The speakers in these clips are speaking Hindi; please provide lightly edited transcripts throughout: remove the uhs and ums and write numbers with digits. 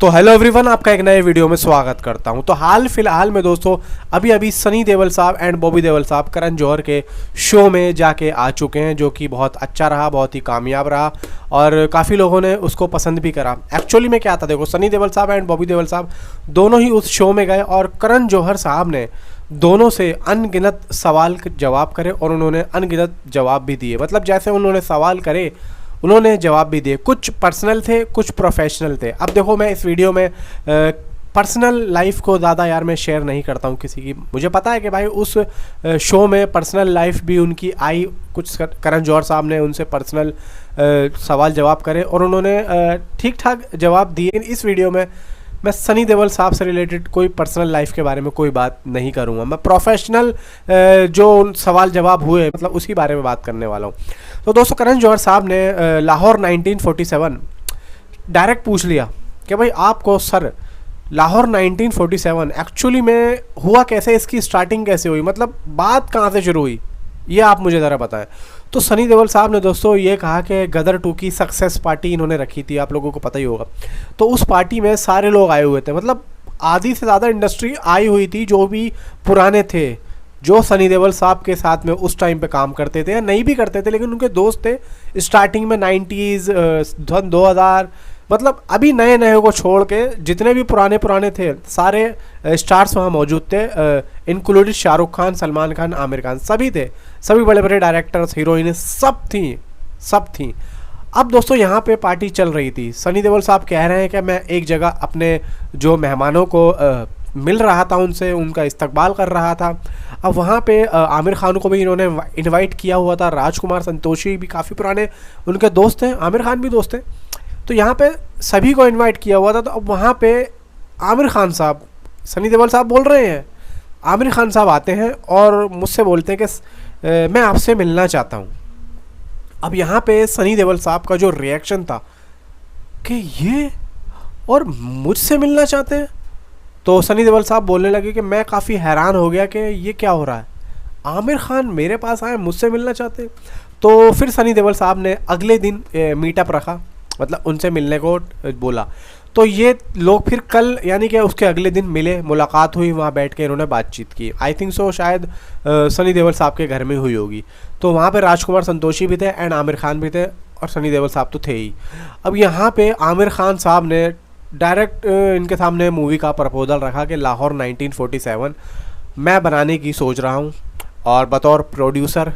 तो हेलो एवरीवन, आपका एक नए वीडियो में स्वागत करता हूं। तो हाल फिलहाल में दोस्तों अभी सनी देओल साहब एंड बॉबी देओल साहब करण जौहर के शो में जाके आ चुके हैं, जो कि बहुत अच्छा रहा, बहुत ही कामयाब रहा और काफ़ी लोगों ने उसको पसंद भी करा। एक्चुअली में क्या था, देखो सनी देओल साहब एंड बॉबी देओल साहब दोनों ही उस शो में गए और करण जौहर साहब ने दोनों से अनगिनत सवाल जवाब करे और उन्होंने अनगिनत जवाब भी दिए। मतलब जैसे उन्होंने सवाल करे उन्होंने जवाब भी दिए, कुछ पर्सनल थे कुछ प्रोफेशनल थे। अब देखो मैं इस वीडियो में पर्सनल लाइफ को ज़्यादा यार मैं शेयर नहीं करता हूँ किसी की। मुझे पता है कि भाई उस शो में पर्सनल लाइफ भी उनकी आई, कुछ करण जौहर साहब ने उनसे पर्सनल सवाल जवाब करे और उन्होंने ठीक ठाक जवाब दिए। इस वीडियो में मैं सनी देओल साहब से रिलेटेड कोई पर्सनल लाइफ के बारे में कोई बात नहीं करूँगा। मैं प्रोफेशनल जो सवाल जवाब हुए मतलब उसी बारे में बात करने वाला हूँ। तो दोस्तों करण जौहर साहब ने लाहौर 1947 डायरेक्ट पूछ लिया कि भाई आपको सर लाहौर 1947 एक्चुअली में हुआ कैसे, इसकी स्टार्टिंग कैसे हुई, मतलब बात कहाँ से शुरू हुई, ये आप मुझे ज़रा बताएं। तो सनी देओल साहब ने दोस्तों ये कहा कि गदर 2 की सक्सेस पार्टी इन्होंने रखी थी, आप लोगों को पता ही होगा। तो उस पार्टी में सारे लोग आए हुए थे, मतलब आधी से ज़्यादा इंडस्ट्री आई हुई थी, जो भी पुराने थे, जो सनी देओल साहब के साथ में उस टाइम पे काम करते थे या नहीं भी करते थे लेकिन उनके दोस्त थे स्टार्टिंग में 90s 2000, मतलब अभी नए नए को छोड़ के जितने भी पुराने थे सारे स्टार्स वहाँ मौजूद थे, इंक्लूडेड शाहरुख खान, सलमान खान, आमिर खान, सभी थे, सभी बड़े बड़े डायरेक्टर्स, हीरोइन सब थी। अब दोस्तों यहाँ पे पार्टी चल रही थी। सनी देओल साहब कह रहे हैं कि मैं एक जगह अपने जो मेहमानों को मिल रहा था, उनसे उनका इस्तकबाल कर रहा था। अब वहाँ पे आमिर खान को भी इन्होंने इनवाइट किया हुआ था, राजकुमार संतोषी भी काफ़ी पुराने उनके दोस्त हैं, आमिर खान भी दोस्त हैं। तो यहाँ पे सभी को इनवाइट किया हुआ था। तो अब वहाँ पे आमिर खान साहब, सनी देओल साहब बोल रहे हैं, आमिर खान साहब आते हैं और मुझसे बोलते हैं कि मैं आपसे मिलना चाहता हूँ। अब यहाँ पे सनी देओल साहब का जो रिएक्शन था कि ये और मुझसे मिलना चाहते हैं, तो सनी देओल साहब बोलने लगे कि मैं काफ़ी हैरान हो गया कि ये क्या हो रहा है, आमिर खान मेरे पास आए मुझसे मिलना चाहते हैं। तो फिर सनी देओल साहब ने अगले दिन मीटअप रखा, मतलब उनसे मिलने को बोला। तो ये लोग फिर कल यानी कि उसके अगले दिन मिले, मुलाकात हुई, वहाँ बैठ के इन्होंने बातचीत की। आई थिंक सो शायद सनी देओल साहब के घर में हुई होगी। तो वहाँ पे राजकुमार संतोषी भी थे एंड आमिर खान भी थे और सनी देओल साहब तो थे ही। अब यहाँ पे आमिर खान साहब ने डायरेक्ट इनके सामने मूवी का प्रपोजल रखा कि लाहौर 1947 मैं बनाने की सोच रहा हूँ और बतौर प्रोड्यूसर,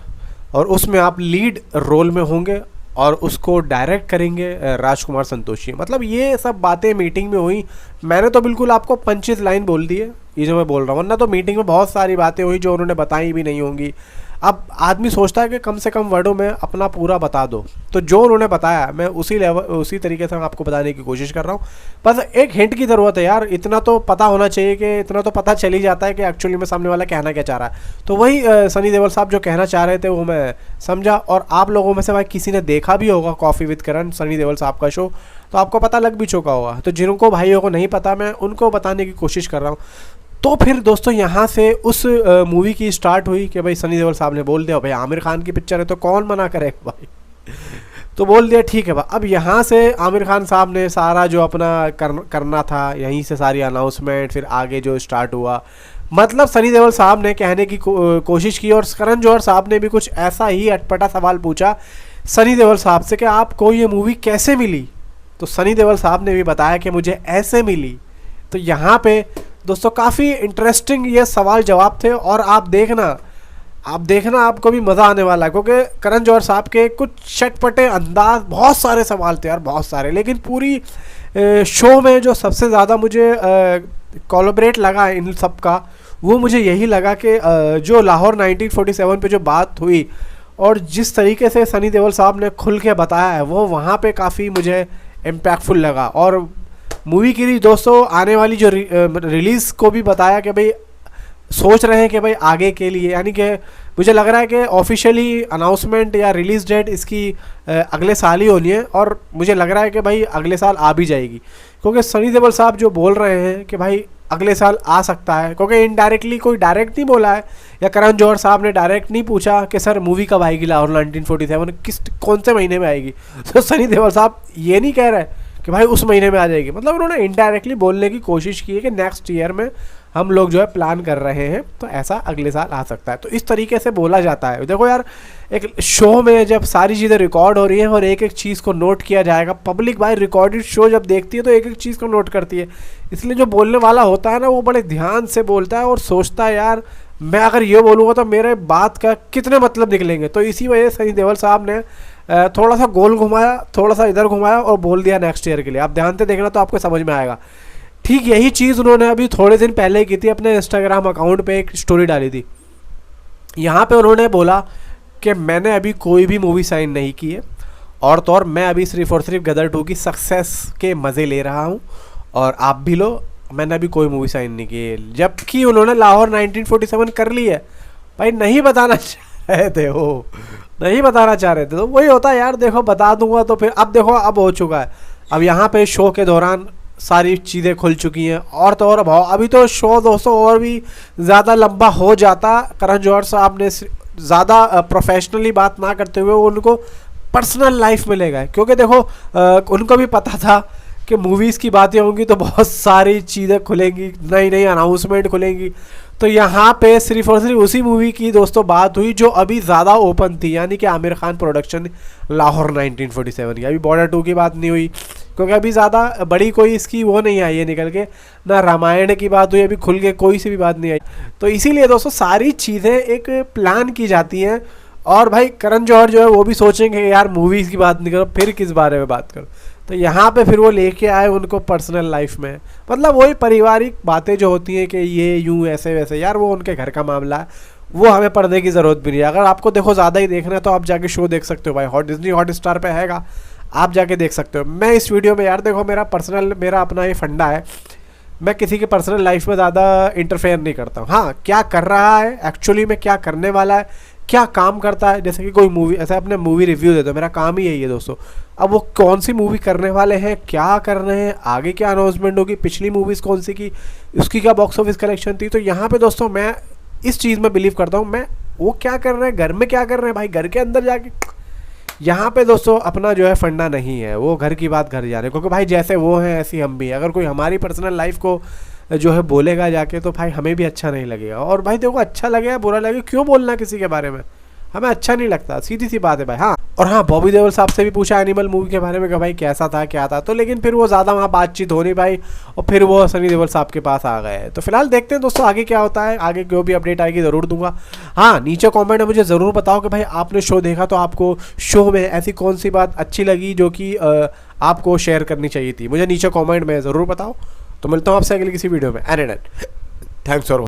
और उसमें आप लीड रोल में होंगे और उसको डायरेक्ट करेंगे राजकुमार संतोषी। मतलब ये सब बातें मीटिंग में हुई। मैंने तो बिल्कुल आपको पंचित लाइन बोल दी है ये जो मैं बोल रहा हूँ, वरना तो मीटिंग में बहुत सारी बातें हुई जो उन्होंने बताई भी नहीं होंगी। अब आदमी सोचता है कि कम से कम वर्डों में अपना पूरा बता दो, तो जो उन्होंने बताया मैं उसी तरीके से आपको बताने की कोशिश कर रहा हूँ। बस एक हिंट की ज़रूरत है यार, इतना तो पता होना चाहिए कि इतना तो पता चल ही जाता है कि एक्चुअली में सामने वाला कहना क्या चाह रहा है। तो वही सनी देओल साहब जो कहना चाह रहे थे वो मैं समझा। और आप लोगों में से भाई किसी ने देखा भी होगा कॉफ़ी विद करण, सनी देओल साहब का शो, तो आपको पता लग भी चुका होगा। तो जिनको भाइयों को नहीं पता मैं उनको बताने की कोशिश कर रहा हूँ। तो फिर दोस्तों यहाँ से उस मूवी की स्टार्ट हुई कि भाई सनी देओल साहब ने बोल दिया भाई आमिर खान की पिक्चर है तो कौन मना करेगा भाई, तो बोल दिया ठीक है भाई। अब यहाँ से आमिर खान साहब ने सारा जो अपना करना था, यहीं से सारी अनाउंसमेंट फिर आगे जो स्टार्ट हुआ, मतलब सनी देओल साहब ने कहने की कोशिश की और करण जौहर साहब ने भी कुछ ऐसा ही अटपटा सवाल पूछा सनी देओल साहब से कि आपको ये मूवी कैसे मिली। तो सनी देओल साहब ने भी बताया कि मुझे ऐसे मिली। तो यहाँ पे दोस्तों काफ़ी इंटरेस्टिंग ये सवाल जवाब थे और आप देखना आपको भी मज़ा आने वाला है, क्योंकि करण जौहर साहब के कुछ चटपटे अंदाज, बहुत सारे सवाल थे यार, बहुत सारे। लेकिन पूरी शो में जो सबसे ज़्यादा मुझे कोलैबोरेट लगा इन सब का, वो मुझे यही लगा कि जो लाहौर 1947 पे जो बात हुई और जिस तरीके से सनी देओल साहब ने खुल के बताया है, वो वहाँ पे काफ़ी मुझे इम्पैक्टफुल लगा। और मूवी की दोस्तों आने वाली जो रिलीज़ को भी बताया कि भाई सोच रहे हैं कि भाई आगे के लिए, यानी कि मुझे लग रहा है कि ऑफिशियली अनाउंसमेंट या रिलीज़ डेट इसकी अगले साल ही होनी है और मुझे लग रहा है कि भाई अगले साल आ भी जाएगी, क्योंकि सनी देओल साहब जो बोल रहे हैं कि भाई अगले साल आ सकता है, क्योंकि इनडायरेक्टली कोई डायरेक्ट नहीं बोला है या करण जौहर साहब ने डायरेक्ट नहीं पूछा कि सर मूवी कब आएगी लाहौर 1947 कौन से महीने में आएगी। तो सनी देओल साहब ये नहीं कह रहे कि भाई उस महीने में आ जाएगी। मतलब उन्होंने इनडायरेक्टली बोलने की कोशिश की है कि नेक्स्ट ईयर में हम लोग जो है प्लान कर रहे हैं, तो ऐसा अगले साल आ सकता है। तो इस तरीके से बोला जाता है। देखो यार, एक शो में जब सारी चीज़ें रिकॉर्ड हो रही हैं और एक एक चीज़ को नोट किया जाएगा, पब्लिक भाई रिकॉर्डेड शो जब देखती है तो एक एक चीज़ को नोट करती है। इसलिए जो बोलने वाला होता है ना, वो बड़े ध्यान से बोलता है और सोचता है यार मैं अगर ये बोलूँगा तो मेरे बात का कितने मतलब निकलेंगे। तो इसी वजह से सनी देओल साहब ने थोड़ा सा गोल घुमाया, थोड़ा सा इधर घुमाया और बोल दिया नेक्स्ट ईयर के लिए। आप ध्यान से देखना तो आपको समझ में आएगा। ठीक यही चीज़ उन्होंने अभी थोड़े दिन पहले की थी, अपने इंस्टाग्राम अकाउंट पे एक स्टोरी डाली थी। यहाँ पे उन्होंने बोला कि मैंने अभी कोई भी मूवी साइन नहीं की है, और तो और मैं अभी सिर्फ और सिर्फ गदर 2 की सक्सेस के मज़े ले रहा हूँ और आप भी लो, मैंने अभी कोई मूवी साइन नहीं की है। जबकि उन्होंने लाहौर 1947 कर ली है। भाई नहीं बताना चाह रहे थे वो, नहीं बताना चाह रहे थे, तो वही होता है यार। देखो बता दूंगा तो फिर अब देखो अब हो चुका है। अब यहाँ पे शो के दौरान सारी चीज़ें खुल चुकी हैं, और तो और भाव अभी तो शो दोस्तों और भी ज़्यादा लंबा हो जाता। करण जौहर साहब ने ज़्यादा प्रोफेशनली बात ना करते हुए उनको पर्सनल लाइफ में ले गए, क्योंकि देखो उनको भी पता था कि मूवीज़ की बातें होंगी तो बहुत सारी चीज़ें खुलेंगी, नई नई अनाउंसमेंट खुलेंगी। तो यहाँ पे सिर्फ और सिर्फ उसी मूवी की दोस्तों बात हुई जो अभी ज़्यादा ओपन थी, यानी कि आमिर खान प्रोडक्शन लाहौर 1947 की। अभी बॉर्डर 2 की बात नहीं हुई, क्योंकि अभी ज़्यादा बड़ी कोई इसकी वो नहीं आई है निकल के, ना रामायण की बात हुई, अभी खुल के कोई सी भी बात नहीं आई। तो इसीलिए दोस्तों सारी चीज़ें एक प्लान की जाती हैं। और भाई करण जौहर जो है वो भी सोचेंगे यार मूवीज़ की बात नहीं करो, फिर किस बारे में बात करो। तो यहाँ पे फिर वो लेके आए उनको पर्सनल लाइफ में, मतलब वही पारिवारिक बातें जो होती हैं कि ये यूँ ऐसे वैसे, यार वो उनके घर का मामला है, वो हमें पढ़ने की ज़रूरत भी नहीं है। अगर आपको देखो ज़्यादा ही देखना है तो आप जाके शो देख सकते हो भाई, डिज्नी हॉटस्टार पे हैगा, आप जाके देख सकते हो। मैं इस वीडियो में यार देखो मेरा अपना ये फंडा है, मैं किसी के पर्सनल लाइफ में ज़्यादा इंटरफेयर नहीं करता हूँ। हाँ, क्या कर रहा है एक्चुअली में, क्या करने वाला है, क्या काम करता है, जैसे कि कोई मूवी, ऐसे अपने मूवी रिव्यू देता हूँ, मेरा काम ही यही है दोस्तों। अब वो कौन सी मूवी करने वाले हैं, क्या कर रहे हैं, आगे क्या अनाउंसमेंट होगी, पिछली मूवीज़ कौन सी की, उसकी क्या बॉक्स ऑफिस कलेक्शन थी। तो यहाँ पे दोस्तों मैं इस चीज़ में बिलीव करता हूँ, मैं वो क्या कर रहे हैं, घर में क्या कर रहे हैं भाई, घर के अंदर जाके। यहाँ पे दोस्तों अपना जो है फंडा नहीं है वो घर की बात घर जा रहे, क्योंकि भाई जैसे वो हैं ऐसी हम भी। अगर कोई हमारी पर्सनल लाइफ को जो है बोलेगा जाके तो भाई हमें भी अच्छा नहीं लगेगा। और भाई देखो अच्छा लगे या बुरा लगे, क्यों बोलना किसी के बारे में, हमें अच्छा नहीं लगता, सीधी सी बात है भाई। हाँ, और हाँ, बॉबी देओल साहब से भी पूछा एनिमल मूवी के बारे में कि भाई कैसा था क्या था, तो लेकिन फिर वो ज़्यादा वहाँ बातचीत हो नहीं पाई और फिर वो सनी देओल साहब के पास आ गए। तो फिलहाल देखते हैं दोस्तों आगे क्या होता है, आगे जो भी अपडेट आएगी ज़रूर दूंगा। हाँ, नीचे कॉमेंट में मुझे ज़रूर बताओ कि भाई आपने शो देखा तो आपको शो में ऐसी कौन सी बात अच्छी लगी जो कि आपको शेयर करनी चाहिए थी, मुझे नीचे कॉमेंट में ज़रूर बताओ। तो मिलता हूँ आपसे अगली किसी वीडियो में। And thanks for